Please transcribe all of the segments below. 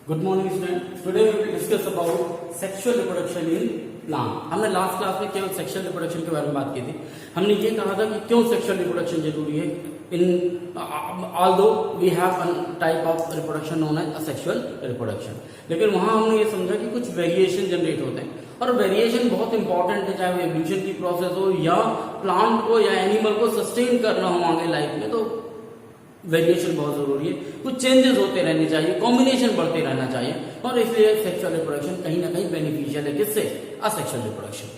Good morning student. Today we will discuss about sexual reproduction in plant. हमने last class में केवल sexual reproduction के बारे में बात की थी। हमने ये कहा था कि क्यों सेक्सुअल रिप्रोडक्शन जरूरी है in although we have a type of reproduction known as asexual reproduction, लेकिन वहां हमने ये समझा कि कुछ वेरिएशन जनरेट होते हैं और वेरिएशन बहुत इंपॉर्टेंट है, चाहे वो एवोल्यूशन की प्रोसेस हो या प्लांट को या एनिमल को सस्टेन करना हो आगे लाइफ में, तो वेरिएशन बहुत जरूरी है। कुछ चेंजेस होते रहने चाहिए, कॉम्बिनेशन बढ़ते रहना चाहिए और इसलिए सेक्सुअल रिप्रोडक्शन कहीं ना कहीं बेनिफिशियल है। किससे? Asexual reproduction.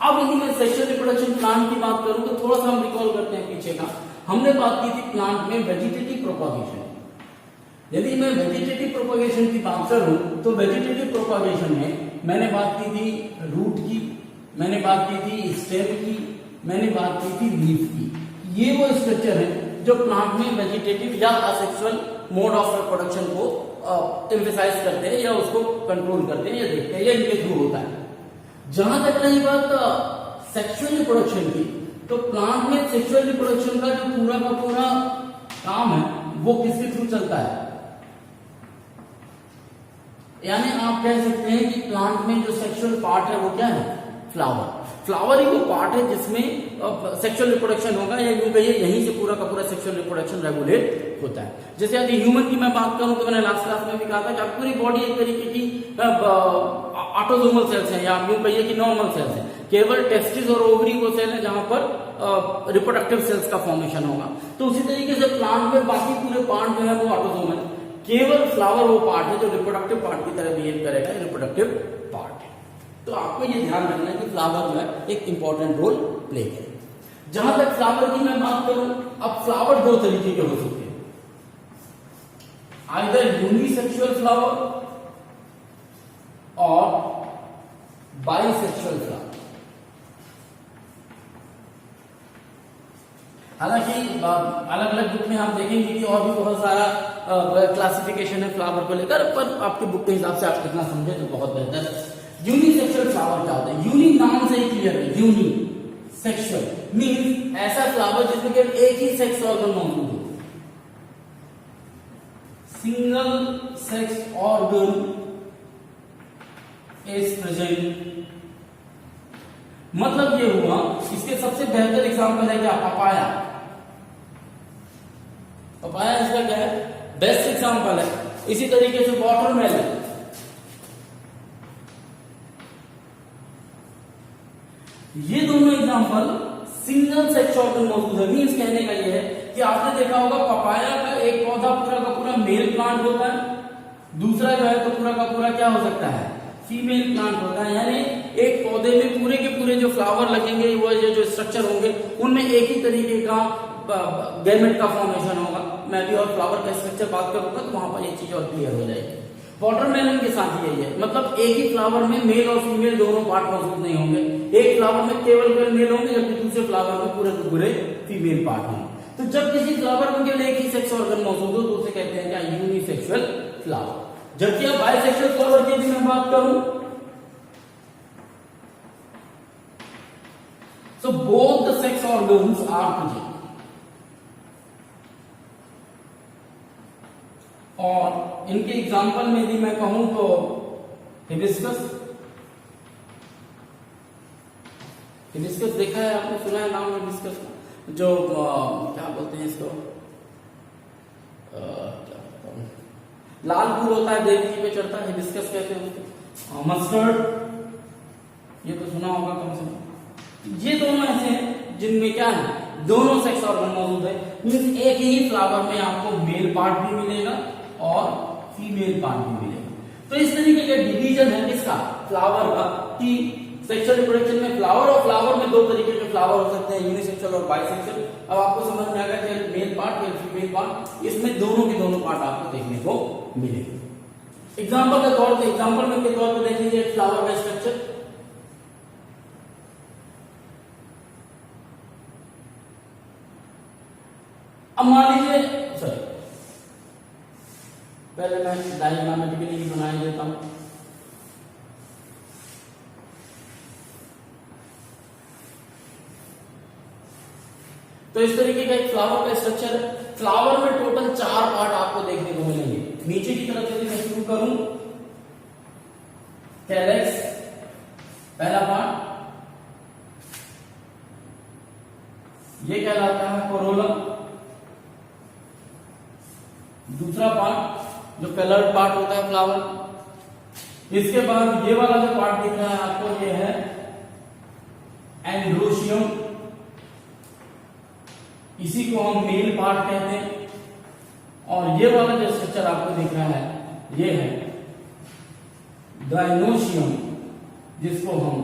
अब यदि मैं सेक्सुअल रिप्रोडक्शन प्लांट की बात करूं तो थोड़ा सा हम रिकॉल करते हैं पीछे का। हमने बात की थी प्लांट में वेजिटेटिव प्रोपागेशन। यदि मैं वेजिटेटिव प्रोपागेशन की बात करूं तो वेजिटेटिव प्रोपागेशन में मैंने बात की थी रूट की, मैंने बात की थी स्टेम की, मैंने बात की थी लीफ की। ये वो स्ट्रक्चर है जो प्लांट में वेजिटेटिव या असेक्सुअल मोड ऑफ रिप्रोडक्शन को एम्फेसाइज करते हैं या उसको कंट्रोल करते हैं या देखते हैं या इनके थ्रू होता है। जहां तक रही बात सेक्सुअल रिप्रोडक्शन की, तो प्लांट में सेक्सुअल रिप्रोडक्शन का जो पूरा का पूरा काम है वो किसके थ्रू चलता है? यानी आप कह सकते हैं कि प्लांट में जो सेक्सुअल पार्ट है वो क्या है? फ्लावर। फ्लावर ही वो पार्ट है जिसमें सेक्सुअल रिप्रोडक्शन होगा, या यूं कहिए यहीं से पूरा का पूरा सेक्सुअल रिप्रोडक्शन रेगुलेट होता है। जैसे यदि ह्यूमन की मैं बात करूं तो मैंने लास्ट क्लास में भी कहा था कि पूरी बॉडी एक तरीके की ऑटोसोमल सेल्स है, या यूं कहिए कि नॉर्मल सेल्स है। केवल टेस्टिस और ओवरी वो सेल है जहां पर रिप्रोडक्टिव सेल्स का फॉर्मेशन होगा। तो उसी तरीके से प्लांट में बाकी पूरे पार्ट जो है वो ऑटोसोमल है, केवल फ्लावर वो पार्ट है जो रिप्रोडक्टिव पार्ट की तरह बिहेव करेगा, रिप्रोडक्टिव पार्ट है। तो आपको ये ध्यान रखना है कि फ्लावर जो है एक इंपॉर्टेंट रोल प्ले करे। जहां तक फ्लावर की मैं बात करूं, अब फ्लावर दो तरीके के हो सकते हैं, आइदर यूनिसेक्सुअल फ्लावर और बाइसेक्सुअल फ्लावर। हालांकि अलग अलग बुक में आप देखेंगे कि और भी बहुत सारा क्लासिफिकेशन है फ्लावर को लेकर, पर आपके बुक के हिसाब से आप कितना समझे तो बहुत बेहतर है। यूनिसेक्सुअल फ्लावर क्या होता है? यूनि नाम से ही क्लियर है। यूनि सेक्सुअल मींस ऐसा फ्लावर जिसमें केवल एक ही सेक्स ऑर्गन मौजूद हो, single sex organ is present. मतलब ये हुआ, इसके सबसे बेहतर एग्जांपल है क्या? पपाया। पपाया इसका क्या है? बेस्ट एग्जांपल है। इसी तरीके से वाटरमेलन, ये दोनों एग्जांपल सिंगल सेक्स ऑर्गन मौजूद है। मींस कहने का ये है कि आपने देखा होगा पपाया का एक पौधा पूरा का पूरा मेल प्लांट होता है, दूसरा जो है तो पूरा का पूरा क्या हो सकता है? फीमेल प्लांट होता है। यानी एक पौधे में पूरे के पूरे जो फ्लावर लगेंगे, वो जो स्ट्रक्चर होंगे, उनमें एक ही तरीके का गैमेट का फॉर्मेशन होगा। मैं भी और फ्लावर का स्ट्रक्चर बात करूंगा तो वहां पर एक चीज और क्लियर हो जाएगी। वाटरमेलन के साथ यही है, मतलब एक ही फ्लावर में मेल और फीमेल दोनों पार्ट मौजूद नहीं होंगे। एक फ्लावर में केवल मेल होंगे जबकि दूसरे फ्लावर में पूरे पूरे फीमेल पार्ट होंगे। तो जब किसी फ्लावर में केवल एक ही सेक्स ऑर्गन मौजूद हो तो उसे कहते हैं क्या? Unisexual flower. जबकि अब बाइसेक्सुअल फ्लावर की भी मैं बात करूं, so both the sex organs are present, और इनके एग्जाम्पल में यदि मैं कहूं तो हिबिस्कस। हिबिस्कस देखा है आपने, सुना है नाम हिबिस्कस का? जो क्या बोलते हैं इसको, लाल फूल होता है, देवी जी पे चढ़ता है, हिबिस्कस कहते हैं उसको। मस्टर्ड, ये तो सुना होगा कम से कम। ये दोनों ऐसे हैं जिनमें क्या है? दोनों सेक्स ऑर्गन मौजूद है। मींस एक ही फ्लावर में आपको मेल पार्ट भी मिलेगा और फीमेल पार्ट भी मिलेगा। तो इस तरीके का डिवीजन है किसका? फ्लावर का, कि सेक्सुअल रिप्रोडक्शन में फ्लावर और फ्लावर में दो तरीके के फ्लावर हो सकते हैं, यूनिसेक्सुअल और बाइसेक्सुअल। अब आपको समझ में आ गया कि मेल पार्ट या फीमेल पार्ट, इसमें दोनों के दोनों पार्ट आपको देखने को मिलेगा। एग्जाम्पल के तौर पर, एग्जाम्पल में के तौर पर देख लीजिए फ्लावर का स्ट्रक्चर। अब मान लीजिए, सॉरी पहले मैं डायग्रामेटिकली बनाई देता हूं। तो इस तरीके का एक फ्लावर का स्ट्रक्चर है। फ्लावर में टोटल 4 पार्ट आपको देखने को मिलेंगे। नीचे की तरफ यदि मैं शुरू करूं, कैलेक्स पहला पार्ट ये कहलाता है कोरोला। दूसरा पार्ट जो कलर्ड पार्ट होता है फ्लावर। इसके बाद ये वाला जो पार्ट दिख रहा है आपको, ये है एंड्रोशियम, इसी को हम मेल पार्ट कहते हैं। और ये वाला जो स्ट्रक्चर आपको दिख रहा है ये है गाइनोशियम, जिसको हम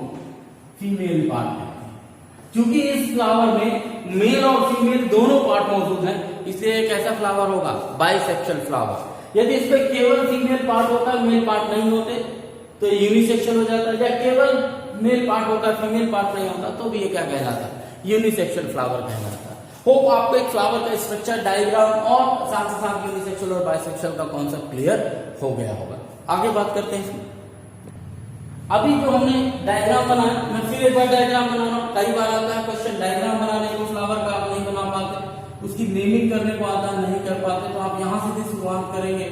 फीमेल पार्ट कहते हैं। क्योंकि इस फ्लावर में मेल और फीमेल दोनों पार्ट मौजूद हैं, इसलिए एक ऐसा फ्लावर होगा बाइसेक्सुअल फ्लावर। यदि इस पर केवल फीमेल पार्ट होता है, मेल पार्ट नहीं होते, तो यूनिसेक्सुअल हो जाता है। या केवल मेल पार्ट होता है, फीमेल पार्ट नहीं होता, तो भी ये क्या कहलाता है, यूनिसेक्सुअल फ्लावर कहलाता है। होप आपको एक फ्लावर का स्ट्रक्चर, डायग्राम और साथ ही साथ यूनिसेक्सुअल और बाइसेक्सुअल का कॉन्सेप्ट क्लियर हो गया होगा। आगे बात करते हैं इसमें। अभी जो हमने डायग्राम बनाया, मैं फिर एक बार डायग्राम बना रहा हूं। कई बार आता है क्वेश्चन डायग्राम बनाने को फ्लावर का आप नहीं बना पाते, उसकी नेमिंग करने को आता नहीं कर पाते, तो आप यहां से शुरुआत करेंगे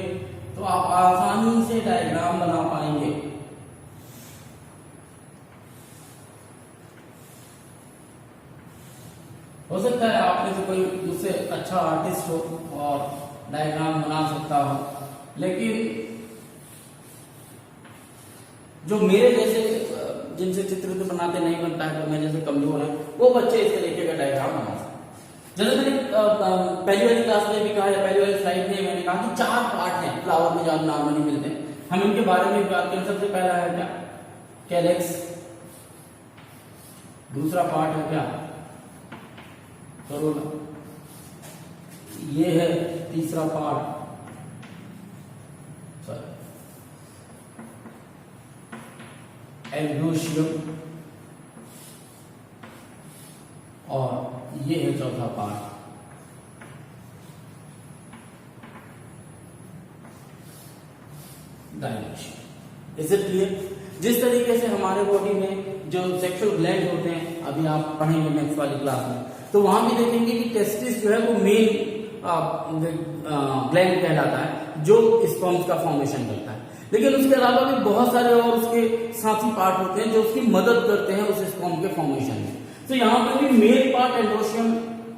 तो आप आसानी से डायग्राम बना पाएंगे। हो सकता है आप में से कोई मुझसे अच्छा आर्टिस्ट हो और डायग्राम बना सकता हो, लेकिन जो मेरे जैसे जिनसे चित्र बनाते नहीं बनता है, तो मैं जैसे कमजोर है, वो बच्चे इस तरीके का डायग्राम बना सकते। जैसे मैंने पहली वाली क्लास में भी कहा, या पहली वाली स्लाइड में मैंने कहा कि 4 पार्ट हैं फ्लावर में जो नॉर्मली मिलते हैं, हम इनके बारे में बात करें। सबसे पहला है क्या, कैलेक्स। दूसरा पार्ट है क्या, करोला। ये है तीसरा पार्ट, एंड्रोशियम। और ये है चौथा part, gynoecium. Is it clear? जिस तरीके से हमारे बॉडी में जो सेक्सुअल ग्लैंड होते हैं, अभी आप पढ़ेंगे नेक्स्ट वाली क्लास में, तो वहां भी देखेंगे कि टेस्टिस जो है वो मेन ग्लैंड कहलाता है, जो स्पर्म्स का फॉर्मेशन करता है। लेकिन उसके अलावा भी बहुत सारे और उसके साथी पार्ट होते हैं जो उसकी मदद करते हैं उस स्पर्म के फॉर्मेशन में। तो यहाँ पर भी male part androecium,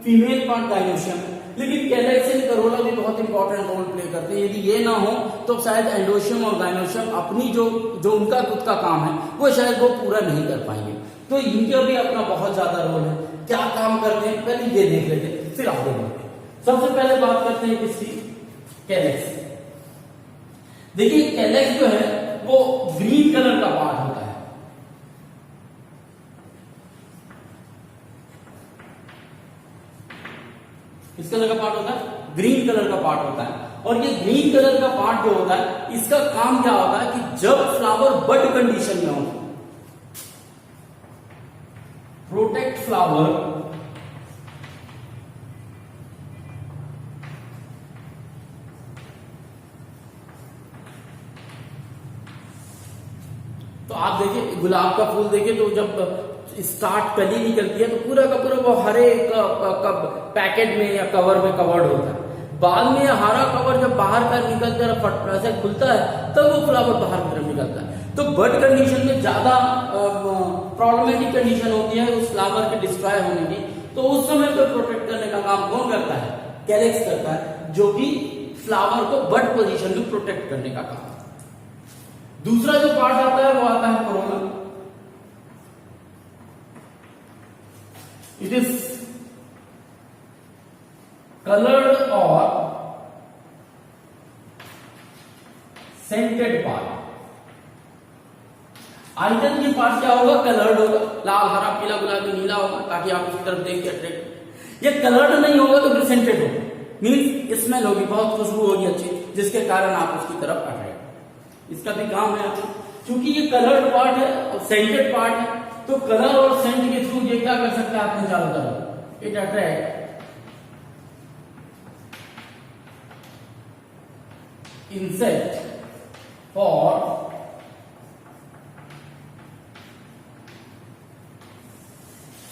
female part gynoecium है। लेकिन कैलेक्स एंड करोला भी बहुत इंपॉर्टेंट रोल प्ले करते हैं। यदि ये ना हो तो शायद एंड्रोशियम और गाइनोशियम अपनी जो उनका खुद का काम है वो शायद वो पूरा नहीं कर पाएंगे। तो इनका भी अपना बहुत ज्यादा रोल है। क्या काम करते हैं पहले ये देख लेते हैं, फिर आगे बढ़ते हैं। सबसे पहले बात करते हैं किसकी, कैलेक्स। देखिए कैलेक्स जो है वो ग्रीन कलर का पार्ट होता है। किस कलर का पार्ट होता है, ग्रीन कलर का पार्ट होता है। और ये ग्रीन कलर का पार्ट जो होता है, इसका काम क्या होता है कि जब फ्लावर बड कंडीशन में हो, प्रोटेक्ट फ्लावर तो आप देखिए गुलाब का फूल देखिए तो जब स्टार्ट कली निकलती है तो पूरा का पूरा वो हरे पैकेट में या कवर में कवर्ड होता है। बाद में हरा कवर जब बाहर का निकलता है, ऐसे खुलता है, तब वो फ्लावर बाहर की तरफ निकलता है। तो बड कंडीशन में ज्यादा प्रॉब्लमेटिक कंडीशन होती है उस फ्लावर के डिस्ट्रॉय होने की। तो उस समय को प्रोटेक्ट करने का काम कौन करता है, कैलेक्स करता है, जो कि फ्लावर को बड पोजीशन में प्रोटेक्ट करने का काम। दूसरा जो पार्ट आता है वो आता है कोरोना। इट इज कलर्ड और सेंटेड पार्ट। आइटम की पार्ट क्या होगा, कलर्ड होगा, लाल हरा पीला गुलाबी नीला होगा, ताकि आप उसकी तरफ देख के अट्रैक्ट। ये कलर्ड नहीं होगा तो फिर सेंटेड होगा, मीन्स स्मेल होगी, बहुत खुशबू होगी अच्छी, जिसके कारण आप उसकी तरफ अट्रैक्ट। इसका भी काम है क्योंकि ये कलर्ड पार्ट है और सेंटेड पार्ट है, तो कलर और सेंट के थ्रू ये क्या कर सकता है अपने चारों तरफ, it attract insect for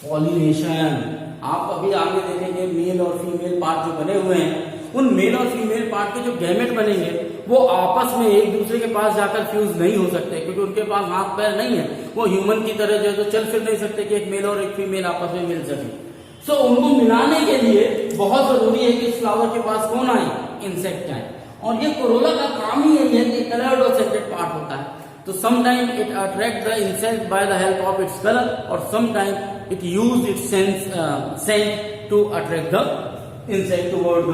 pollination. आप अभी आगे देखेंगे मेल और फीमेल पार्ट जो बने हुए हैं, उन मेल और फीमेल पार्ट के जो गैमेट बनेंगे वो आपस में एक दूसरे के पास जाकर फ्यूज नहीं हो सकते, क्योंकि उनके पास हाथ पैर नहीं है, वो ह्यूमन की तरह जो है तो चल फिर नहीं सकते कि एक मेल और एक फीमेल आपस में मिल सके। सो उनको मिलाने के लिए बहुत जरूरी है कि इस फ्लावर के पास कौन आए, इंसेक्ट आए। और ये कोरोला का काम ही यही है कि कलर्ड और सेपरेट पार्ट होता है। तो sometime it attract the insect by the help of its colour, और sometime it use its scent to attract the insect toward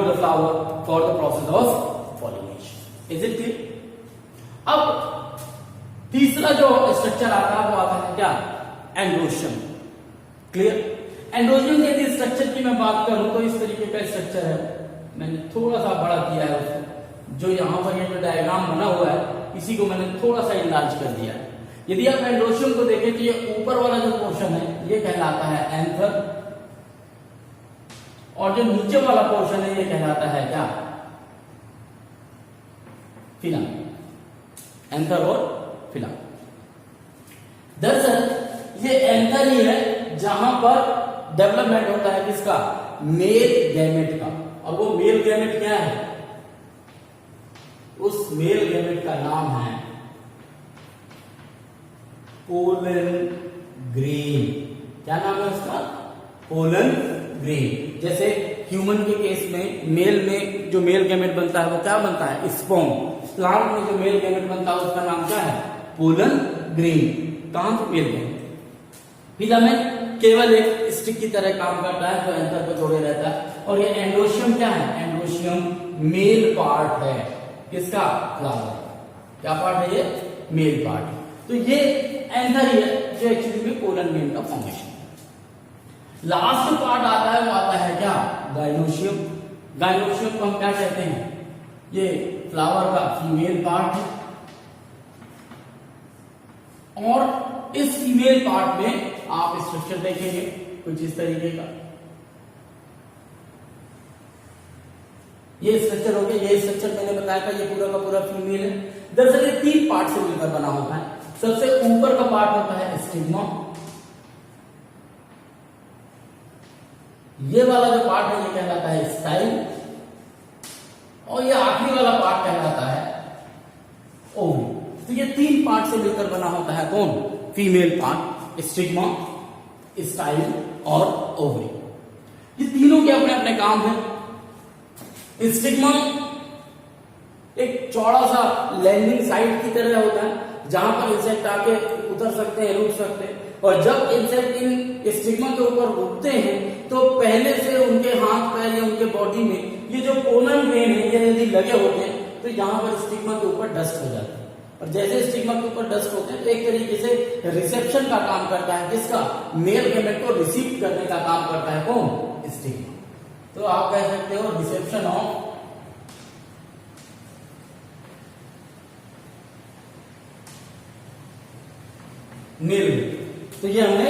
the flower for the process of pollination. Is it clear? अब तीसरा जो structure आता है वो आता है क्या, एंड्रोशियम। क्लियर? एंड्रोशियम के यदि स्ट्रक्चर की मैं बात करूं तो इस तरीके का स्ट्रक्चर है, मैंने थोड़ा सा बड़ा किया है उसको, जो यहां पर ये जो डायग्राम बना हुआ है इसी को मैंने थोड़ा सा इनलार्ज कर दिया है। यदि आप एंड्रोशियम को देखें तो ये ऊपर वाला जो पोर्शन है ये कहलाता है एंथर, और जो नीचे वाला पोर्शन है ये कहलाता है क्या, फिलम। एंथर और फिलम। दरअसल ये एंथर ही है जहां पर डेवलपमेंट होता है किसका, मेल गैमेट का। और वो मेल गैमेट क्या है, उस मेल गैमेट का नाम है पोलन ग्रेन। क्या नाम है उसका, पोलन ग्रेन। जैसे ह्यूमन के केस में मेल में जो मेल गैमेट बनता है वो क्या बनता है, स्पर्म। प्लांट में जो मेल गैमेट बनता है उसका नाम क्या है, पोलन ग्रेन। कहां से मेल गैमेट। फिलामेंट केवल एक स्टिक की तरह काम करता है जो एंथर पे जोड़े रहता है। और ये एंड्रोशियम क्या है, एंड्रोशियम मेल पार्ट है किसका, फ्लावर। क्या पार्ट है ये, मेल पार्ट। तो ये एंथर ही है जो एक्चुअली में पोलन ग्रेन का फॉर्मेशन। लास्ट पार्ट आता है वो आता है क्या, गाइनोशियम। गाइनोशियम को हम क्या कहते हैं, ये फ्लावर का फीमेल पार्ट है। और इस फीमेल पार्ट में आप स्ट्रक्चर देखेंगे कुछ इस तरीके का, ये स्ट्रक्चर हो गया। ये स्ट्रक्चर मैंने बताया था ये पूरा का पूरा फीमेल है। दरअसल ये 3 पार्ट से मिलकर बना होता है। सबसे ऊपर का पार्ट होता है स्टिग्मा, ये वाला जो पार्ट है ये कहलाता है स्टाइल, और ये आखिरी वाला पार्ट कहलाता है ओवरी। तो ये 3 पार्ट से मिलकर बना होता है कौन, फीमेल पार्ट, स्टिग्मा, स्टाइल और ओवरी। ये तीनों के अपने अपने काम हैं। स्टिग्मा एक चौड़ा सा लैंडिंग साइट की तरह होता है जहां पर इंसेक्ट आके उतर सकते हैं, रुक सकते हैं। और जब इंसेक्ट इन स्टिग्मा के ऊपर रुकते हैं तो पहले से उनके हाथ पैर या उनके बॉडी में ये जो पोलन ग्रेन है ये यदि लगे होते हैं तो यहाँ पर स्टिग्मा के ऊपर डस्ट हो जाता है। और जैसे स्टिग्मा के ऊपर डस्ट होते हैं तो एक तरीके से रिसेप्शन का काम करता है किसका, मेल गैमेट को रिसीव करने का काम करता है कौन, स्टिग्मा। तो आप कह सकते हो रिसेप्शन ऑफ मेल। तो ये हमने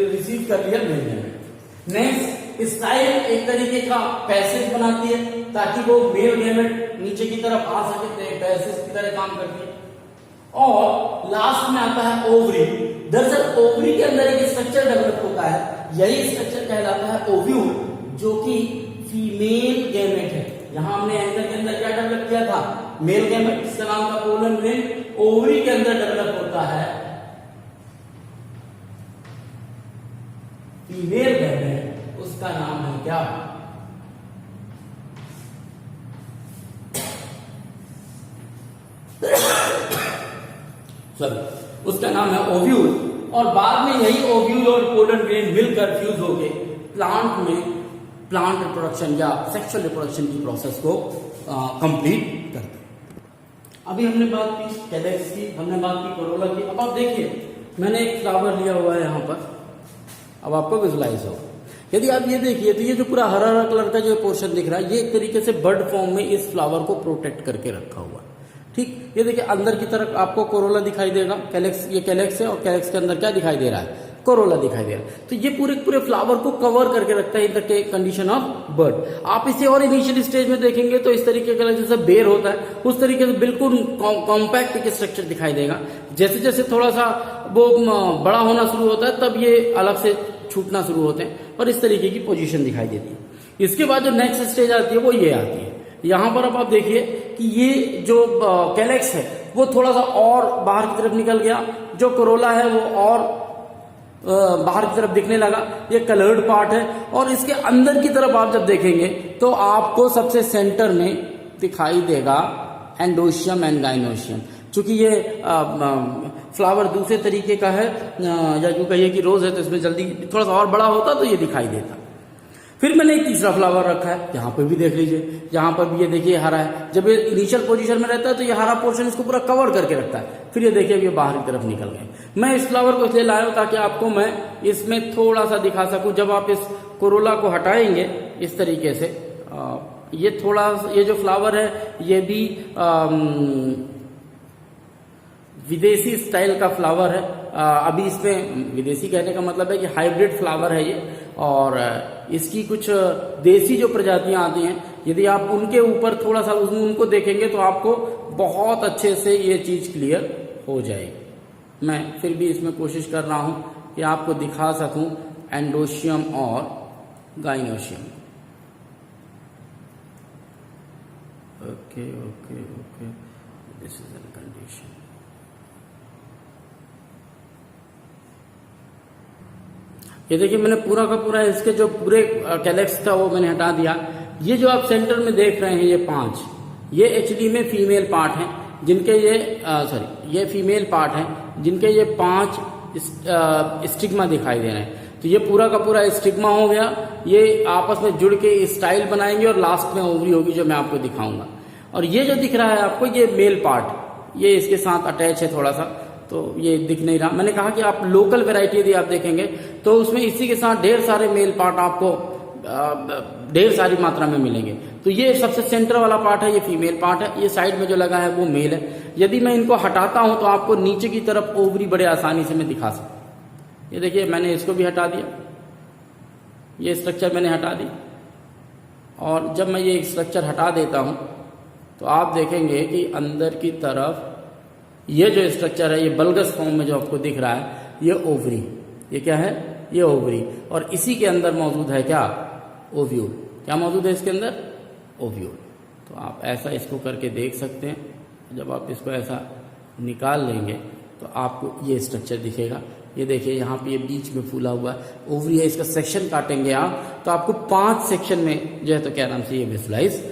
रिसीव कर लिया मेल गैमेट। नेक्स्ट स्टाइल एक तरीके का पैसेज बनाती है ताकि वो मेल गैमेट नीचे की तरफ आ सके, पैसेज की तरह काम करती है। और लास्ट में आता है ओवरी। दरअसल ओवरी के अंदर एक स्ट्रक्चर डेवलप होता है, यही स्ट्रक्चर कहलाता है ओव्यूल, जो कि फीमेल गैमेट है। यहां हमने एंकर के अंदर क्या डेवलप किया था, मेल गैमेट, इसका नाम था पोलन ग्रेन। ओवरी के अंदर डेवलप होता है फीमेल गैमेट, उसका नाम है क्या, सॉरी, उसका नाम है ओव्यूल। और बाद में यही ओव्यूल और पोलन ग्रेन मिलकर फ्यूज होके प्लांट में प्लांट रिप्रोडक्शन या सेक्सुअल रिप्रोडक्शन की प्रोसेस को कंप्लीट करते हैं। अभी हमने बात की कैलेक्स की, हमने बात की कोरोला की। अब आप देखिए मैंने एक फ्लावर लिया हुआ है यहाँ पर, अब आपको विजुलाइज होगा। यदि आप ये देखिए तो ये जो पूरा हरा हरा कलर का जो पोर्शन दिख रहा है ये एक तरीके से बर्ड फॉर्म में इस फ्लावर को प्रोटेक्ट करके रखा हुआ है। ठीक, ये देखिए अंदर की तरफ आपको कोरोला दिखाई देगा, कैलेक्स, ये कैलेक्स है और कैलेक्स के अंदर क्या दिखाई दे रहा है, कोरोला दिखाई दे रहा है। तो ये पूरे फ्लावर को कवर करके रखता है in the condition of bird. आप इसे और इनिशियल स्टेज में देखेंगे तो इस तरीके का जैसे बेर होता है उस तरीके से बिल्कुल कॉम्पैक्ट एक स्ट्रक्चर दिखाई देगा। जैसे जैसे थोड़ा सा वो बड़ा होना शुरू होता है तब ये अलग से छूटना शुरू होते हैं और इस तरीके की पोजीशन दिखाई देती है। इसके बाद जो नेक्स्ट स्टेज आती है वो ये आती है। यहाँ पर अब आप देखिए कि ये जो कैलेक्स है वो थोड़ा सा और बाहर की तरफ निकल गया, जो कोरोला है वो और बाहर की तरफ दिखने लगा। ये कलर्ड पार्ट है। और इसके अंदर की तरफ आप जब देखेंगे तो आपको सबसे सेंटर में दिखाई देगा एंडोशियम एंड गाइनोशियम। चूंकि ये फ्लावर दूसरे तरीके का है, या यूं कहिए कि रोज है तो इसमें जल्दी थोड़ा सा और बड़ा होता तो ये दिखाई देता। फिर मैंने एक तीसरा फ्लावर रखा है, यहाँ पे भी देख लीजिए, यहाँ पर भी ये देखिए हरा है। जब ये इनिशियल पोजीशन में रहता है तो ये हरा पोर्शन इसको पूरा कवर करके रखता है। फिर ये देखिए ये बाहर की तरफ निकल गए। मैं इस फ्लावर को इसलिए लाया हूं ताकि आपको मैं इसमें थोड़ा सा दिखा सकूं। जब आप इस कोरोला को हटाएंगे इस तरीके से, ये थोड़ा, ये जो फ्लावर है ये भी विदेशी स्टाइल का फ्लावर है। अभी इसमें विदेशी कहने का मतलब है कि हाइब्रिड फ्लावर है ये, और इसकी कुछ देसी जो प्रजातियां आती हैं, यदि आप उनके ऊपर थोड़ा सा उनको देखेंगे तो आपको बहुत अच्छे से ये चीज क्लियर हो जाएगी। मैं फिर भी इसमें कोशिश कर रहा हूं कि आपको दिखा सकूं एंडोशियम और gynoecium. Okay okay okay, this is an condition. ये देखिए मैंने पूरा का पूरा इसके जो पूरे कैलेक्स था वो मैंने हटा दिया। ये जो आप सेंटर में देख रहे हैं ये 5, ये एक्चुअली में फीमेल पार्ट हैं जिनके ये फीमेल पार्ट हैं जिनके ये 5 स्टिग्मा दिखाई दे रहे हैं। तो ये पूरा का पूरा स्टिग्मा हो गया, ये आपस में जुड़ के स्टाइल बनाएंगे और लास्ट में ओवरी होगी जो मैं आपको दिखाऊंगा। और ये जो दिख रहा है आपको ये मेल पार्ट, ये इसके साथ अटैच है थोड़ा सा, तो ये दिख नहीं रहा। मैंने कहा कि आप लोकल वैरायटी यदि आप देखेंगे तो उसमें इसी के साथ ढेर सारे मेल पार्ट आपको ढेर सारी मात्रा में मिलेंगे। तो ये सबसे सेंटर वाला पार्ट है, ये फीमेल पार्ट है। ये साइड में जो लगा है वो मेल है। यदि मैं इनको हटाता हूं तो आपको नीचे की तरफ ओवरी बड़े आसानी से मैं दिखा सकता। ये देखिए मैंने इसको भी हटा दिया, ये स्ट्रक्चर मैंने हटा दी। और जब मैं ये स्ट्रक्चर हटा देता हूं तो आप देखेंगे कि अंदर की तरफ ये जो स्ट्रक्चर है, ये बल्गस फॉर्म में जो आपको दिख रहा है, ये ओवरी। ये क्या है? ये ओवरी। और इसी के अंदर मौजूद है क्या? ओव्यूल। क्या मौजूद है इसके अंदर? ओव्यूल। तो आप ऐसा इसको करके देख सकते हैं। जब आप इसको ऐसा निकाल लेंगे तो आपको ये स्ट्रक्चर दिखेगा। ये देखिए यहाँ पे ये बीच में फूला हुआ है, ओवरी है। इसका सेक्शन काटेंगे आप तो आपको 5 सेक्शन में जो है तो क्या नाम से ये विजुलाइज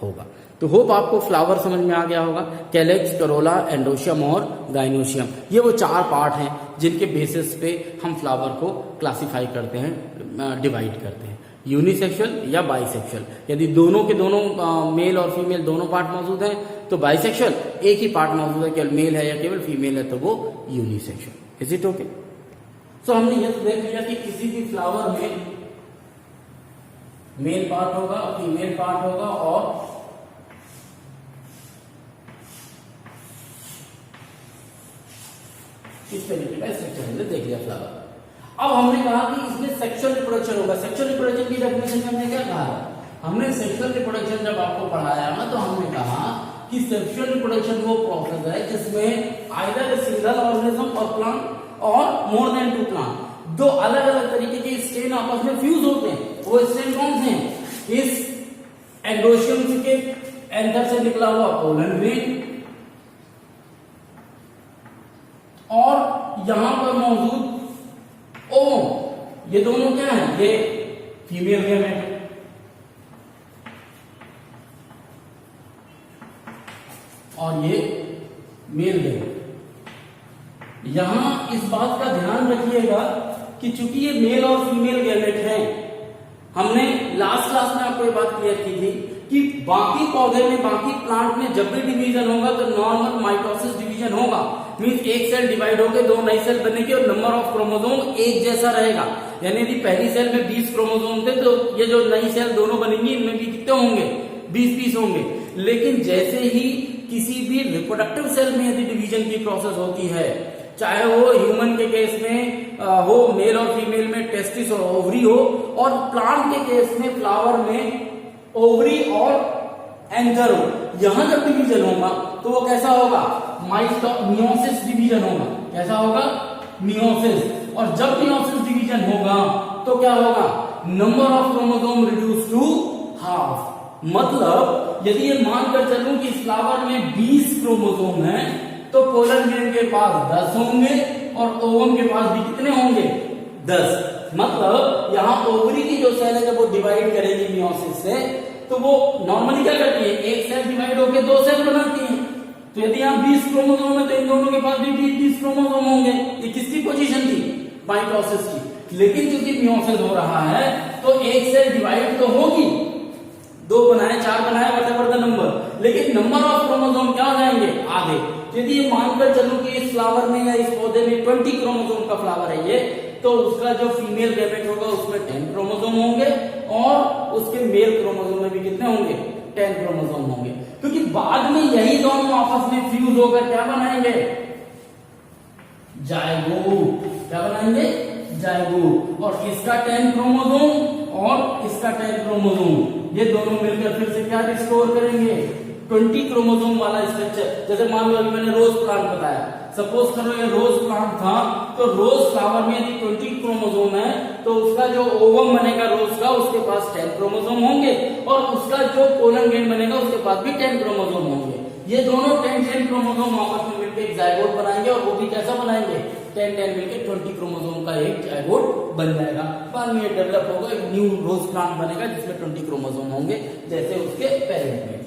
होगा। तो होप आपको फ्लावर समझ में आ गया होगा। कैलेक्स, करोला, एंडोशियम और गाइनोशियम, ये वो 4 पार्ट हैं जिनके बेसिस पे हम फ्लावर को क्लासिफाई करते हैं, डिवाइड करते हैं, यूनिसेक्सुअल या बाइसेक्सुअल। यदि दोनों के दोनों मेल और फीमेल दोनों पार्ट मौजूद हैं तो बाइसेक्सुअल, एक ही पार्ट मौजूद है केवल मेल है या केवल फीमेल है तो वो unisexual. Is it okay? So हमने ये देख लिया कि किसी भी फ्लावर में मेल पार्ट होगा, फीमेल पार्ट होगा और इस तरीके का स्ट्रक्चर हमने देख लिया फ्लावर। अब हमने कहा कि इसमें सेक्सुअल रिप्रोडक्शन होगा। सेक्सुअल रिप्रोडक्शन की डेफिनेशन में हमने क्या कहा? हमने सेक्सुअल रिप्रोडक्शन जब आपको पढ़ाया ना तो हमने कहा कि सेक्सुअल रिप्रोडक्शन वो प्रोसेस है जिसमें आइदर सिंगल ऑर्गेनिज्म और प्लांट और मोर देन 2 प्लांट, 2 अलग अलग तरीके के स्ट्रेन आपस में फ्यूज होते हैं। वो स्ट्रेन कौन से हैं? इस एंडोशियम के एंथर से निकला हुआ पोलन ग्रेन और यहां पर मौजूद ओवम, ये दोनों क्या है? ये फीमेल गेमेट है और ये मेल गेमेट। यहां इस बात का ध्यान रखिएगा कि चूंकि ये मेल और फीमेल गेमेट है, हमने लास्ट क्लास में आपको ये बात क्लियर की थी कि बाकी पौधे में, बाकी प्लांट में जब भी डिवीजन होगा तो नॉर्मल माइटोसिस डिवीजन होगा। मीन्स एक सेल डिवाइड होकर 2 नई सेल बनेगी और नंबर ऑफ क्रोमोसोम एक जैसा रहेगा। यानी यदि पहली सेल में 20 क्रोमोसोम थे तो ये जो नई सेल दोनों बनेंगी इनमें भी कितने होंगे? 20 होंगे। लेकिन जैसे ही किसी भी रिप्रोडक्टिव सेल में यदि डिवीजन की प्रोसेस होती है, चाहे वो ह्यूमन के केस में हो, मेल और फीमेल में टेस्टिस और ओवरी हो, और प्लांट के केस में फ्लावर में ओवरी और एंथर हो, यहां जब डिवीजन होगा तो वो कैसा होगा? मियोसिस डिवीजन होगा। कैसा होगा? मियोसिस। और जब मियोसिस डिवीजन होगा तो क्या होगा? Number of chromosome reduce to half. मतलब यदि ये मानकर चलूं कि इस फ्लावर में 20 क्रोमोसोम है तो पोलन ग्रेन के पास 10 होंगे और ओवम के पास भी कितने होंगे? 10। मतलब यहाँ ओवरी की जो सेल है जब वो डिवाइड करेगी मियोसिस से तो वो नॉर्मली क्या करती है, एक सेल डिवाइड होकर 2 सेल बनाती है। तो यदि यहाँ 20 क्रोमोसोम है तो इन दोनों के पास भी 20 क्रोमोसोम होंगे। ये किसकी पोजीशन थी? माइटोसिस की। लेकिन क्योंकि मियोसिस हो रहा है तो एक सेल डिवाइड तो होगी, 2 बनाए 4 बनाए व्हाटएवर द नंबर, लेकिन नंबर ऑफ क्रोमोसोम क्या हो जाएंगे? आधे। यदि ये मानकर चलूं कि इस फ्लावर में या इस पौधे में 20 क्रोमोसोम का फ्लावर है ये, तो उसका जो फीमेल गैमेट होगा उसमें 10 क्रोमोसोम होंगे और उसके मेल क्रोमोसोम में भी कितने होंगे? 10 क्रोमोसोम होंगे। क्योंकि बाद में यही दोनों आपस में फ्यूज होकर क्या बनाएंगे? जायगोट। क्या बनाएंगे? जायगोट। और इसका 10 क्रोमोसोम और इसका 10 क्रोमोसोम ये दोनों मिलकर फिर से क्या रिस्टोर करेंगे? 20 क्रोमोसोम वाला स्ट्रक्चर। जैसे मान लो अभी मैंने रोज प्लांट बताया, सपोज करो ये रोज प्लांट था तो रोज फ्लावर में यदि 20 क्रोमोसोम है तो उसका जो ओवम बनेगा रोज का उसके पास 10 क्रोमोसोम होंगे और उसका जो पोलन ग्रेन बनेगा उसके पास भी 10 क्रोमोसोम होंगे। ये दोनों 10 क्रोमोसोम आपस में मिलकर एक जायगोट बनाएंगे और वो भी कैसा बनाएंगे? 10 मिलकर 20 क्रोमोसोम का एक जायगोट बन जाएगा। बाद में ये डेवलप होगा, एक न्यू रोज प्लांट बनेगा जिसमें 20 क्रोमोसोम होंगे जैसे उसके पेरेंट में।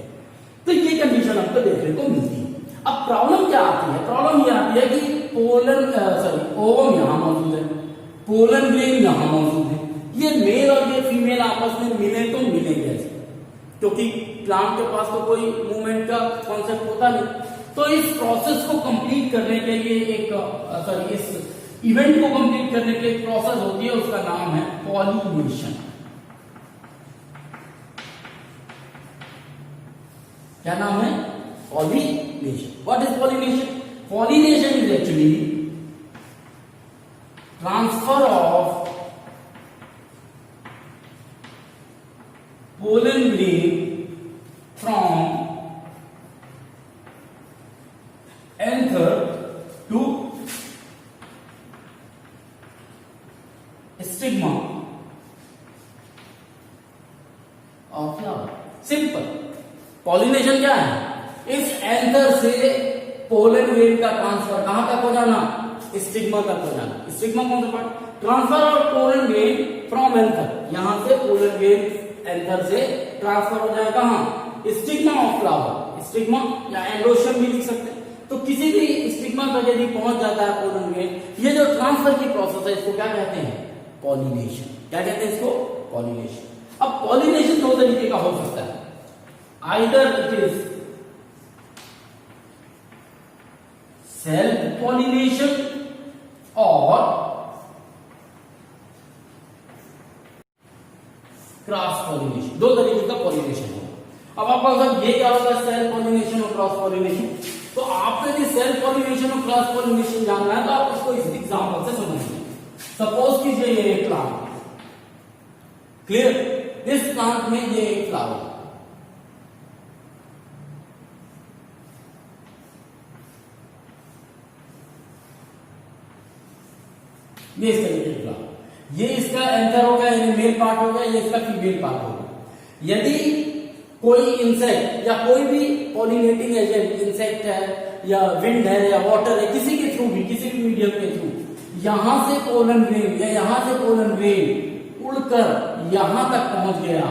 तो ये कंडीशन हमको देखने को मिलती है। अब प्रॉब्लम क्या आती है? प्रॉब्लम ये आती है कि ओवम यहां मौजूद है, पोलन ग्रेन यहां मौजूद है, ये मेल और ये फीमेल आपस में मिले तो मिले कैसे? क्योंकि प्लांट के पास तो कोई मूवमेंट का कॉन्सेप्ट होता नहीं। तो इस प्रोसेस को कंप्लीट करने के लिए इस इवेंट को कंप्लीट करने के लिए एक प्रोसेस होती है, उसका नाम है पॉलिनेशन। क्या नाम है? Pollination. What is pollination? Pollination is actually transfer of pollen grain from anther to stigma of flower। Simple. Pollination क्या है? इस एंथर से पोलन ग्रेन का ट्रांसफर कहां तक हो जाना? स्टिग्मा तक हो जाना। स्टिग्मा कौन सा part? Transfer of pollen grain from anther. यहां से पोलन ग्रेन एंथर से ट्रांसफर हो जाए कहां? Stigma of flower. स्टिग्मा या एंडोशियम भी लिख सकते हैं। तो किसी भी स्टिग्मा पर यदि पहुंच जाता है पोलन ग्रेन, ये जो ट्रांसफर की प्रोसेस है इसको क्या कहते हैं? पॉलिनेशन। क्या कहते हैं इसको? पॉलिनेशन। अब पॉलिनेशन 2 तरीके का हो सकता है, either it is self pollination और क्रॉस पॉलिनेशन। 2 तरीके का पॉलिनेशन होगा। अब आपका मतलब ये क्या होगा? सेल्फ पॉलिनेशन और क्रॉस पॉलिनेशन। तो आपको यदि सेल्फ पॉलिनेशन और क्रॉस पॉलिनेशन जानना है तो आप इसको इस एग्जांपल से समझिए। सपोज कीजिए ये एक प्लांट, क्लियर? इस प्लांट में ये एक फ्लावर, ये इस तरीके का, ये इसका एंथर हो गया यानी मेल पार्ट हो गया, ये इसका फीमेल पार्ट हो गया। यदि कोई इंसेक्ट या कोई भी पॉलिनेटिंग एजेंट, इंसेक्ट है या विंड है या वाटर है, किसी के थ्रू भी, किसी भी मीडियम के थ्रू यहां से पोलन ग्रेन या यहां से पोलन ग्रेन उड़कर यहां तक पहुंच गया,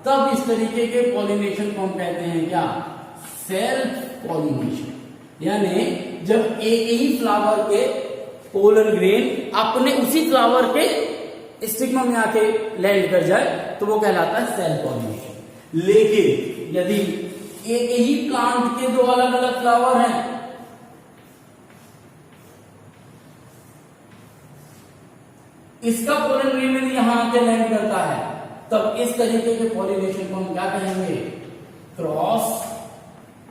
तब इस तरीके के पॉलिनेशन को हम कहते हैं क्या? Self pollination. यानी जब एक ही फ्लावर के पोलन ग्रेन अपने उसी फ्लावर के स्टिग्मा में आके लैंड कर जाए तो वो कहलाता है सेल्फ पॉलिनेशन। लेकिन यदि एक ही प्लांट के 2 अलग अलग फ्लावर हैं, इसका पोलन ग्रेन यदि यहां आके लैंड करता है तब इस तरीके के पॉलिनेशन को हम क्या कहेंगे? Cross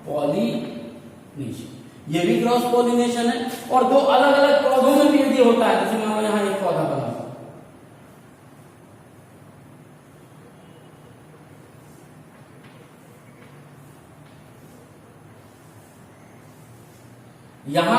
pollination. ये भी क्रॉस पॉलिनेशन है। और 2 अलग अलग पौधों में भी यदि होता है, जैसे मान लो यहां एक पौधा बना, यहां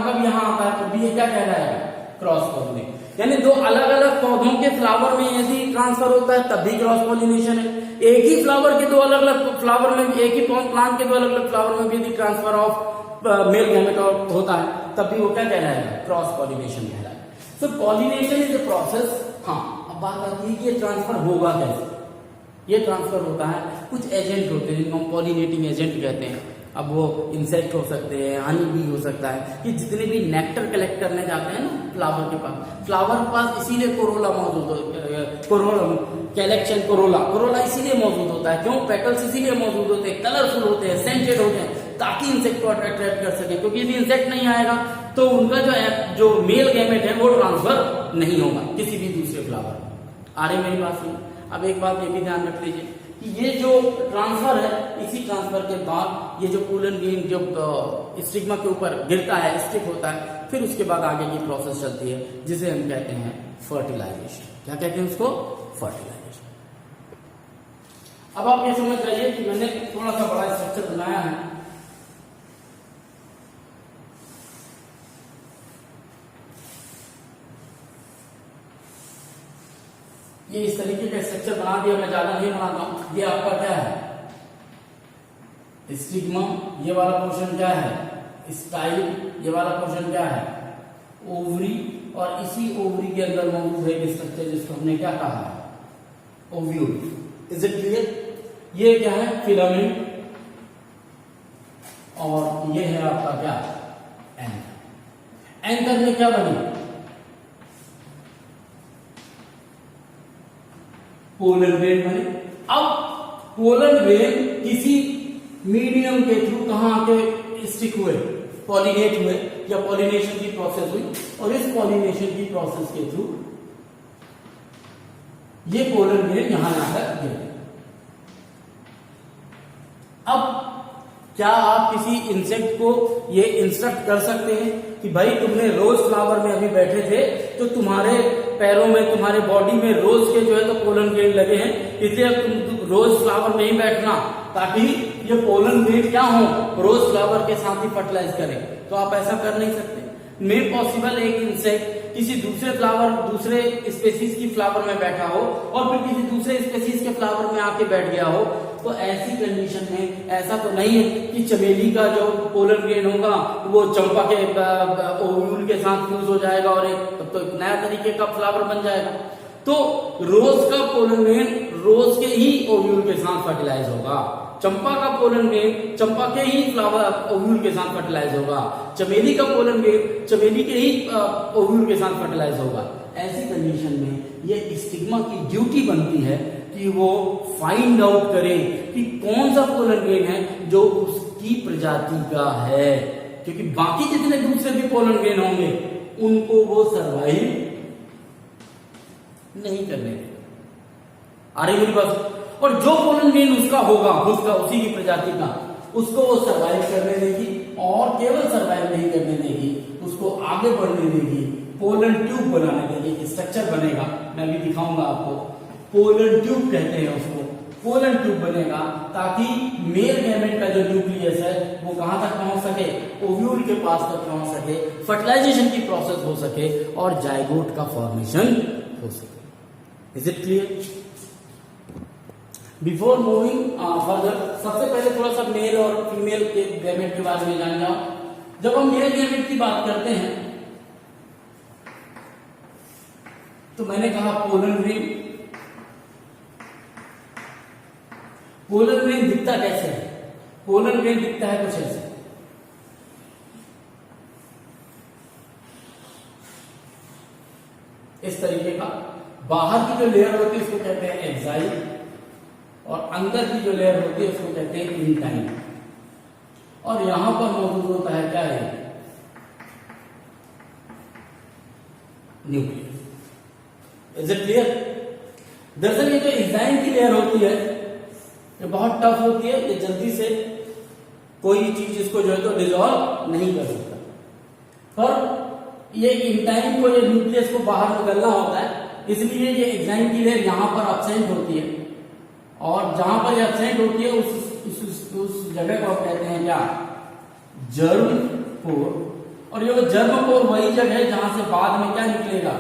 का भी यहां आता है तो भी ये क्या कह रहा है? Cross pollination. यानी 2 अलग अलग पौधों के फ्लावर में यदि ट्रांसफर होता है तब भी क्रॉस पॉलिनेशन है। एक ही फ्लावर के दो अलग अलग फ्लावर में, एक ही प्लांट के दो अलग अलग फ्लावर में भी यदि ट्रांसफर ऑफ मेल गैमेट होता है तब भी वो क्या कहलाएगा, क्रॉस पॉलिनेशन कहलाएगा। तो पॉलिनेशन इज द प्रोसेस। हाँ, अब बात आती है कि ये ट्रांसफर होगा कैसे। ये ट्रांसफर होता है, कुछ एजेंट होते हैं जिनको हम पॉलिनेटिंग एजेंट कहते हैं। अब वो इंसेक्ट हो सकते हैं, हनी बी हो सकता है, कि जितने भी नेक्टर कलेक्ट करने जाते हैं ना फ्लावर के पास, फ्लावर के पास इसीलिए कोरोला मौजूद होता है, कलेक्शन कोरोला इसीलिए मौजूद होता है। क्यों? पेटल्स इसीलिए मौजूद होते हैं, कलरफुल होते हैं, सेंटेड होते हैं, ताकि इंसेक्ट को अट्रैक्ट कर सके। क्योंकि यदि इंसेक्ट नहीं आएगा तो उनका जो मेल गैमेट है वो ट्रांसफर नहीं होगा किसी भी दूसरे फ्लावर में। आ रही मेरी बात सुन। अब एक बात ये भी ध्यान रख लीजिए कि ये जो ट्रांसफर है, इसी ट्रांसफर के बाद ये जो पोलन ग्रेन जो स्टिग्मा के ऊपर गिरता है, स्टिक होता है, फिर उसके बाद आगे की प्रोसेस चलती है जिसे हम कहते हैं फर्टिलाइजेशन। क्या कहते हैं उसको? फर्टिलाइजेशन। अब आप ये समझ जाइए कि मैंने थोड़ा सा बड़ा स्ट्रक्चर बनाया है। ये इस तरीके का स्ट्रक्चर बना दिया, मैं ज्यादा नहीं बनाता हूं। ये आपका क्या है? स्टिग्मा। ये वाला पोर्शन क्या है? स्टाइल। ये वाला पोर्शन क्या है? ओवरी। और इसी ओवरी के अंदर मौजूद है एक स्ट्रक्चर जिसको हमने क्या कहा है? ओव्यूल। Is it clear? ये क्या है? फिलामेंट। और ये है आपका क्या? एंकर। एंकर में क्या बने? पोलन ग्रेन बने। अब पोलन ग्रेन किसी मीडियम के थ्रू कहां आके स्टिक हुए? पॉलिनेट हुए, या पॉलिनेशन की प्रोसेस हुई, और इस पॉलिनेशन की प्रोसेस के थ्रू ये पोलन ग्रेन यहां आकर गिरे। अब क्या आप किसी इंसेक्ट को ये इंस्ट्रक्ट कर सकते हैं कि भाई तुमने रोज फ्लावर में अभी बैठे थे तो तुम्हारे पैरों में, तुम्हारे बॉडी में रोज के जो है तो पोलन ग्रेन लगे हैं, इसलिए अब तुम रोज फ्लावर में ही बैठना ताकि ये पोलन ग्रेन क्या हो, रोज फ्लावर के साथ ही फर्टिलाइज करें। तो आप ऐसा कर नहीं सकते। मेड पॉसिबल एक इंसेक्ट किसी दूसरे फ्लावर, दूसरे स्पेसीज की फ्लावर में बैठा हो और फिर किसी दूसरे स्पेसीज के फ्लावर में आके बैठ गया हो, तो ऐसी कंडीशन में ऐसा तो नहीं है कि चमेली का जो पोलन ग्रेन होगा वो चंपा के ओव्यूल के साथ फ्यूज हो जाएगा और तब तो एक नया तरीके का फ्लावर बन जाएगा। तो रोज का पोलन ग्रेन रोज के ही ओव्यूल के साथ फर्टिलाइज होगा, चंपा का पोलन ग्रेन चंपा के ही फ्लावर ओव्यूल के साथ फर्टिलाइज होगा, चमेली का पोलन ग्रेन चमेली के ही ओव्यूल के साथ फर्टिलाइज होगा। ऐसी कंडीशन में ये स्टिग्मा की ड्यूटी बनती है कि वो फाइंड आउट करे कि कौन सा पोलन ग्रेन है जो उसकी प्रजाति का है, क्योंकि बाकी जितने दूसरे भी पोलन ग्रेन होंगे उनको वो सर्वाइव नहीं करने देगा। आ रही मेरी बात? और जो पोलन ग्रेन उसका होगा, उसका उसी की प्रजाति का, उसको वो सर्वाइव करने देगी, और केवल सर्वाइव नहीं करने देगी, उसको आगे बढ़ने देगी, पोलन ट्यूब बनाने देगी। स्ट्रक्चर बनेगा, मैं भी दिखाऊंगा आपको। पोलन ट्यूब कहते हैं उसको। पोलन ट्यूब बनेगा ताकि मेल गैमेट का जो न्यूक्लियस है वो कहां तक पहुंच सके? ओव्यूल के पास तक पहुंच सके, फर्टिलाइजेशन की प्रोसेस हो सके और जाइगोट का फॉर्मेशन हो सके। Is it clear? Before moving further, सबसे पहले थोड़ा सा मेल और फीमेल के गैमेट के बारे में जान जाओ। जब हम मेल गैमेट की बात करते हैं तो मैंने कहा पोलन ग्रेन। पोलन ग्रेन दिखता कैसे है? पोलन ग्रेन दिखता है कुछ ऐसे। इस तरीके का बाहर की जो लेयर होती है उसको कहते हैं एक्साइल, और अंदर की जो लेयर होती है उसको कहते हैं इंटाइन, और यहां पर मौजूद होता है क्या है? न्यूक्लियस। Is it clear? दरअसल ये जो एक्साइन की लेयर होती है ये बहुत टफ होती है, ये जल्दी से कोई चीज इसको जो है तो डिसॉल्व नहीं कर सकता, पर ये इंटाइन को, ये न्यूक्लियस को बाहर निकलना होता है, इसलिए ये एक्साइन की लेयर यहां पर एब्सेंट होती है, और जहां पर ये एब्सेंट होती है उस जगह को आप कहते हैं क्या? जर्म पोर। और ये जर्म पोर वही जगह है जहां से बाद में क्या निकलेगा?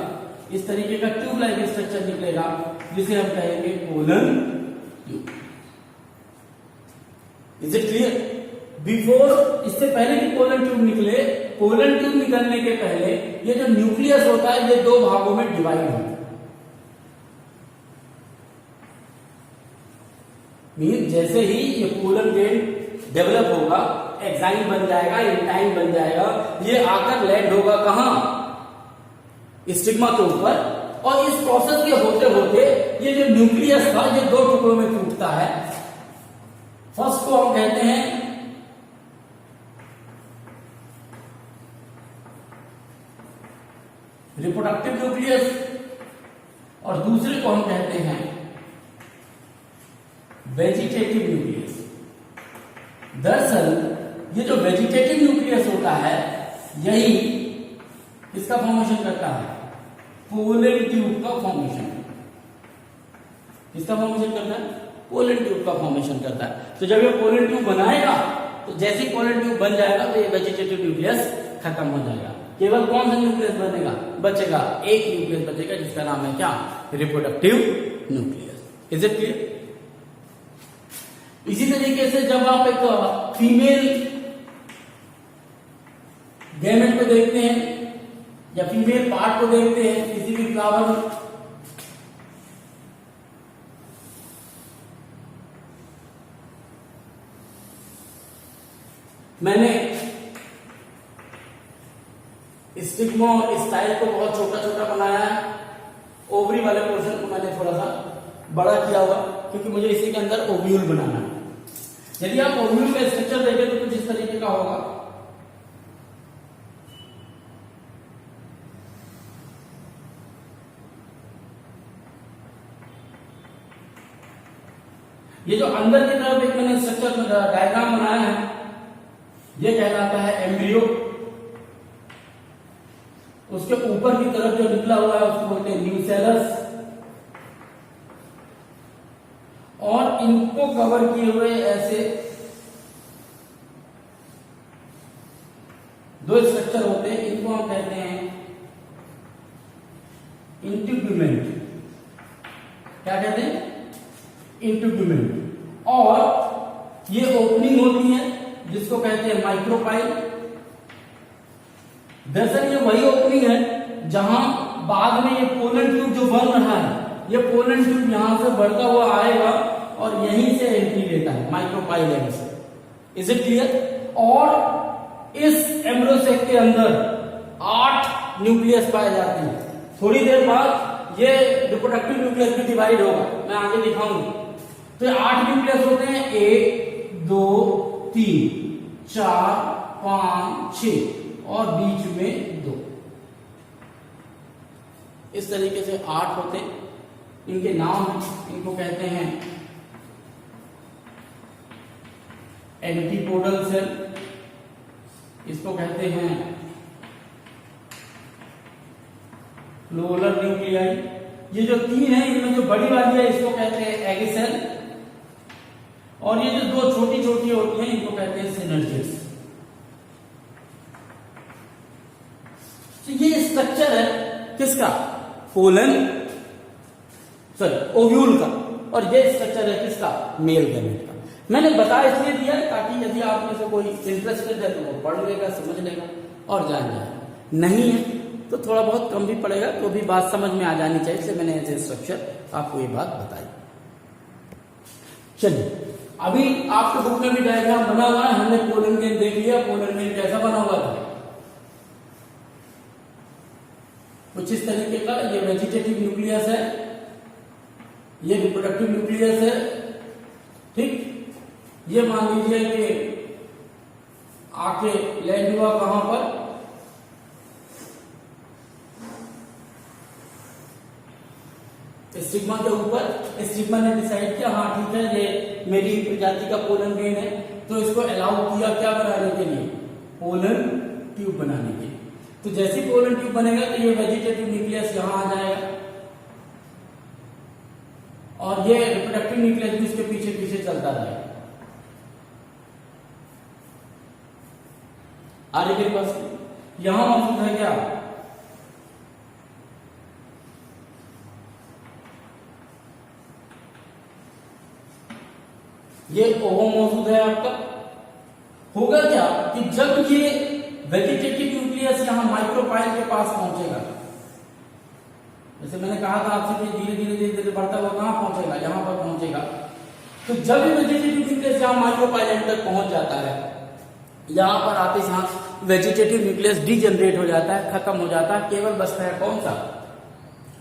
इस तरीके का ट्यूब लाइक स्ट्रक्चर निकलेगा जिसे हम कहेंगे pollen tube. Is it clear? Before, इससे पहले कि पोलन ट्यूब निकले, पोलन ट्यूब निकलने के पहले ये जो न्यूक्लियस होता है ये दो भागों में डिवाइड होता है। मीन जैसे ही ये पोलन ग्रेन डेवलप होगा, एग्जाइम बन जाएगा, इंटाइम बन जाएगा, ये आकर लैंड होगा कहां? स्टिग्मा के ऊपर। और इस प्रोसेस के होते होते ये जो न्यूक्लियस था ये दो टुकड़ों में टूटता है। फर्स्ट को हम कहते हैं रिप्रोडक्टिव न्यूक्लियस और दूसरे को हम कहते हैं वेजिटेटिव न्यूक्लियस। दरअसल ये जो वेजिटेटिव न्यूक्लियस होता है यही किसका फॉर्मेशन करता है? पोलन ट्यूब का फॉर्मेशन। किसका फॉर्मेशन करता है? पोलन ट्यूब का फॉर्मेशन करता है। तो जब ये पोलन ट्यूब बनाएगा तो जैसे ही पोलन ट्यूब बन जाएगा तो ये वेजिटेटिव न्यूक्लियस खत्म हो जाएगा। केवल कौन सा न्यूक्लियस बनेगा? बचेगा एक न्यूक्लियस बचेगा जिसका नाम है क्या? Reproductive nucleus. Is it clear? इसी तरीके से जब आप एक फीमेल गैमेट को देखते हैं या फीमेल पार्ट को देखते हैं किसी भी फ्लावर में, मैंने स्टिग्मा स्टाइल को बहुत छोटा छोटा बनाया है। ओवरी वाले पोर्शन को मैंने थोड़ा सा बड़ा किया हुआ क्योंकि मुझे इसी के अंदर ओव्यूल बनाना है। यदि आप ओव्यूल का स्ट्रक्चर देखें तो कुछ इस तरीके का होगा। ये जो अंदर की तरफ एक मैंने स्ट्रक्चर डायग्राम बनाया है ये कहलाता है एम्ब्रियो। उसके ऊपर की तरफ जो निकला हुआ है उसको बोलते हैं न्यूसेलस। और इनको कवर किए हुए ऐसे दो स्ट्रक्चर होते हैं, इनको हम कहते हैं इंट्यूब्यूमेंट। क्या कहते हैं? इंट्यूब्यूमेंट। और ये ओपनिंग होती है जिसको कहते हैं माइक्रोपाइल। दरअसल ये वही ओपनिंग है जहां बाद में ये पोलन ट्यूब जो बन रहा है, ये पोलन ट्यूब यहां से बढ़ता हुआ आएगा और यहीं से एंट्री लेता है माइक्रोपाइल एंड से। Is it clear? और इस एम्ब्रोसेक के अंदर 8 न्यूक्लियस पाए जाते हैं। थोड़ी देर बाद ये रिप्रोडक्टिव न्यूक्लियस भी डिवाइड होगा, मैं आगे दिखाऊंगी। तो ये 8 न्यूक्लियस होते हैं, 1 2 3 4 5 6 और बीच में 2। इस तरीके से 8 होते हैं। इनके नाम हैं, इनको कहते हैं एंटीपोडल सेल, इसको कहते हैं फ्लोरल न्यूक्लियाई। ये जो 3 है इनमें जो बड़ी वाली है इसको कहते हैं एग सेल, और ये जो 2 छोटी छोटी होती हैं इनको कहते हैं सिनर्जिड्स। तो ये स्ट्रक्चर है किसका? पोलन ओव्यूल का। और ये स्ट्रक्चर है किसका? मेल गैमेट का। मैंने बता इसलिए दिया ताकि यदि आप में से कोई इंटरेस्टेड है तो वो पढ़ लेगा, समझ लेगा और जान जाएगा। नहीं है तो थोड़ा बहुत कम भी पड़ेगा तो भी बात समझ में आ जानी चाहिए, इसलिए मैंने ऐसे स्ट्रक्चर आपको ये बात बताई। चलिए, अभी आपके बुक में भी डायग्राम बना हुआ है, हमने पोलन ग्रेन देख लिया। पोलन ग्रेन कैसा बना हुआ था? कुछ इस तरीके का। ये वेजिटेटिव न्यूक्लियस है, ये रिप्रोडक्टिव न्यूक्लियस है। ठीक, ये मान लीजिए कि आके लैंड हुआ कहां पर? स्टिग्मा के ऊपर। स्टिग्मा ने डिसाइड किया हाँ ठीक है ये मेरी प्रजाति का पोलन ग्रेन है, तो इसको अलाउ किया क्या बनाने के लिए? पोलन ट्यूब बनाने के लिए। तो जैसे पोलन ट्यूब बनेगा तो ये वेजिटेटिव न्यूक्लियस यहां आ जाएगा और ये रिप्रोडक्टिव न्यूक्लियस भी इसके पीछे पीछे चलता रहेगा। आगे के पास यहां मौजूद है क्या? ये ओवम मौजूद है आपका। होगा क्या कि जब ये वेजिटेटिव न्यूक्लियस यहाँ माइक्रोपाइल के पास पहुंचेगा, जैसे मैंने कहा था आपसे कि धीरे धीरे धीरे धीरे बढ़ता हुआ कहां पहुंचेगा, यहां पर पहुंचेगा। तो जब ये वेजिटेटिव न्यूक्लियस यहाँ माइक्रोपाइल तक पहुंच जाता है, यहां पर आते साथ वेजिटेटिव न्यूक्लियस डीजनरेट हो जाता है, खत्म हो जाता है, केवल बचता है कौन सा,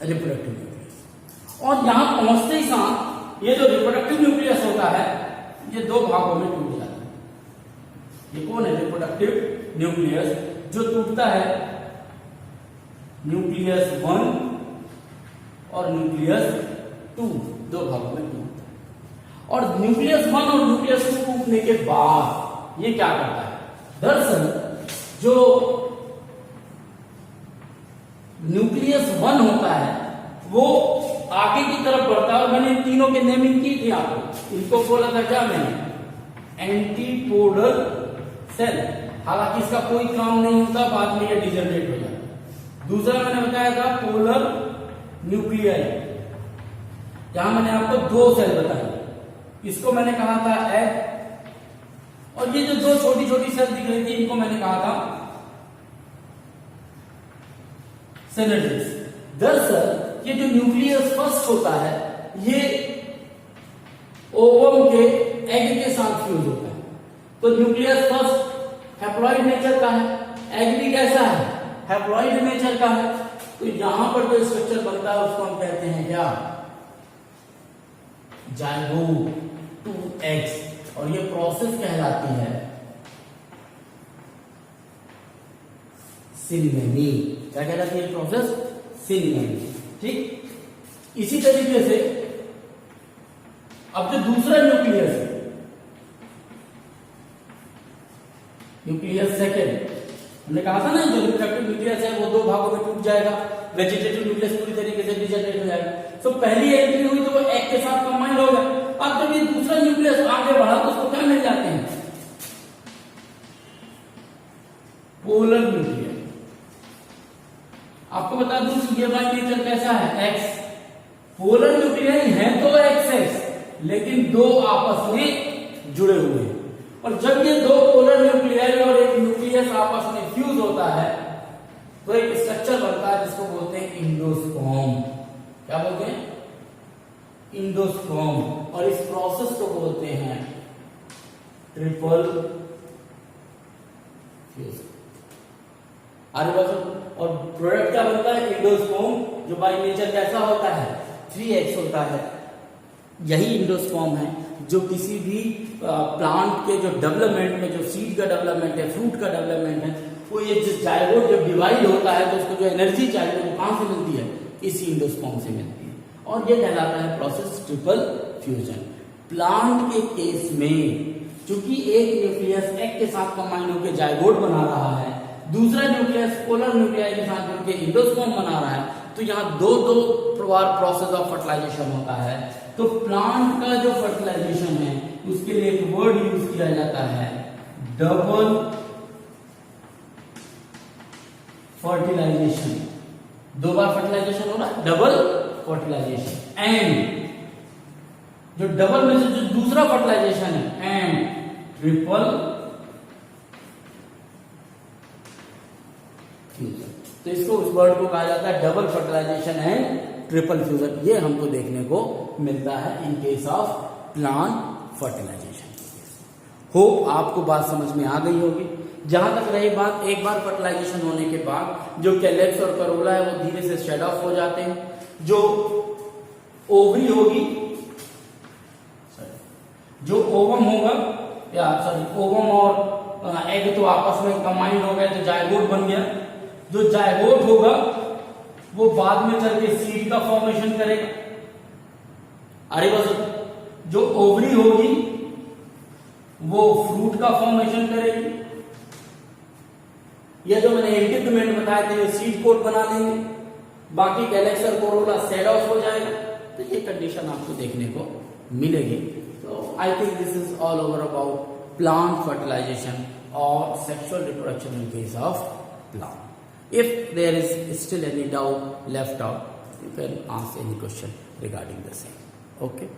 रिप्रोडक्टिव न्यूक्लियस। और यहां पहुंचते ही साथ ये जो रिप्रोडक्टिव न्यूक्लियस होता है ये दो भागों में टूट जाता है। ये कौन है, रिप्रोडक्टिव न्यूक्लियस, जो टूटता है न्यूक्लियस 1 और न्यूक्लियस 2, दो भागों में टूटता है। और न्यूक्लियस 1 और न्यूक्लियस 2 टूटने के बाद ये क्या करता है, दरअसल जो न्यूक्लियस 1 होता है वो आगे की तरफ बढ़ता है। और मैंने इन तीनों के नेमिंग की थी आपको, इनको बोला था क्या मैंने, एंटीपोडल सेल। हालांकि इसका कोई काम नहीं होता, बाद में ये डिजनरेट हो जाता है। दूसरा मैंने बताया था पोलर न्यूक्लियाई, जहां मैंने आपको दो सेल बताए, इसको मैंने कहा था एग, और ये जो दो छोटी छोटी सेल दिख रही थी इनको मैंने कहा था सिनेर्जिस। दरअसल ये जो न्यूक्लियस फर्स्ट होता है ये ओवम के एग के साथ फ्यूज होता है। तो न्यूक्लियस फर्स्ट हैप्लॉइड नेचर का है, एग भी कैसा है, हैप्लॉइड नेचर का है। तो यहां पर जो स्ट्रक्चर बनता है उसको हम कहते हैं क्या, जाइगोट टू एग्स, और ये प्रोसेस कहलाती है सिनेमी। क्या कहलाती है प्रोसेस, सिनेमी। ठीक, इसी तरीके से अब जो दूसरा न्यूक्लियस है, न्यूक्लियस सेकेंड, हमने कहा था ना जो रिप्रोडक्टिव न्यूक्लियस है वो दो भागों में टूट जाएगा, वेजिटेटिव न्यूक्लियस पूरी तरीके से डिजनरेट हो जाएगा। तो पहली एंट्री हुई तो वो एग के साथ कंबाइन हो गया। अब जब ये दूसरा न्यूक्लियस आगे बढ़ा तो उसको क्या मिल जाते हैं, पोलर न्यूक्लियस। आपको बता दूं कि ये बाई नेचर कैसा है, एक्स। पोलर न्यूक्लियस है तो एक्स, लेकिन दो आपस में जुड़े हुए हैं। और जब ये दो पोलर न्यूक्लियस और एक न्यूक्लियस आपस में फ्यूज होता है तो एक स्ट्रक्चर बनता है जिसको बोलते हैं इंडोस्पर्म। क्या बोलते हैं, इंडोस्पर्म। और इस प्रोसेस को बोलते हैं ट्रिपल फ्यूजन। आगे बढ़ो, और प्रोडक्ट क्या बनता है, इंडोस्पर्म, जो बाय नेचर कैसा होता है, 3x होता है। यही इंडोस्पर्म है जो किसी भी प्लांट के जो डेवलपमेंट में, जो सीड का डेवलपमेंट है, फ्रूट का डेवलपमेंट है, वो ये जाइगोट जब डिवाइड होता है तो उसको जो एनर्जी चाहिए वो कहां से मिलती है, इसी इंडोस्पर्म से मिलती है। और ये कहलाता है प्रोसेस ट्रिपल फ्यूजन। प्लांट के केस में चूंकि एक न्यूक्लियस एग के साथ कंबाइन होकर जाइगोट बना रहा है, दूसरा न्यूक्लियस पोलर न्यूक्लियाई के साथ मिलकर इंडोस्पर्म बना रहा है, तो यहाँ दो बार प्रोसेस ऑफ फर्टिलाइजेशन होता है। तो प्लांट का जो फर्टिलाइजेशन है उसके लिए एक वर्ड यूज किया जाता है, डबल फर्टिलाइजेशन। दो बार फर्टिलाइजेशन हो रहा है, डबल फर्टिलाइजेशन। एंड जो डबल में से जो दूसरा फर्टिलाइजेशन है, एंड ट्रिपल फ्यूजन। तो इसको, उस वर्ड को कहा जाता है double fertilization and triple fusion. ये हमको देखने को मिलता है in case of plant fertilization. Hope आपको बात समझ में आ गई होगी। जहां तक रही बात, एक बार फर्टिलाइजेशन होने के बाद जो कैलेक्स और करोला है वो धीरे से शेड ऑफ हो जाते हैं। जो ओवरी होगी, जो ओवम होगा, या सॉरी ओवम और एग तो आपस में कंबाइंड हो गए तो जाइगोट बन गया। जो जाइगोट होगा वो बाद में चल के सीड का फॉर्मेशन करेगा। अरे बस, जो ओवरी होगी वो फ्रूट का फॉर्मेशन करेगी। ये जो मैंने इंटीग्मेंट बताए थे वो सीड कोट बना लेंगे, बाकी कैलेक्स और कोरोला सेड ऑफ हो जाएगा। तो ये कंडीशन आपको देखने को मिलेगी। तो I think this is all over about plant fertilisation और sexual reproduction in case of plant. If there is still any doubt left out, you can ask any question regarding the same. Okay.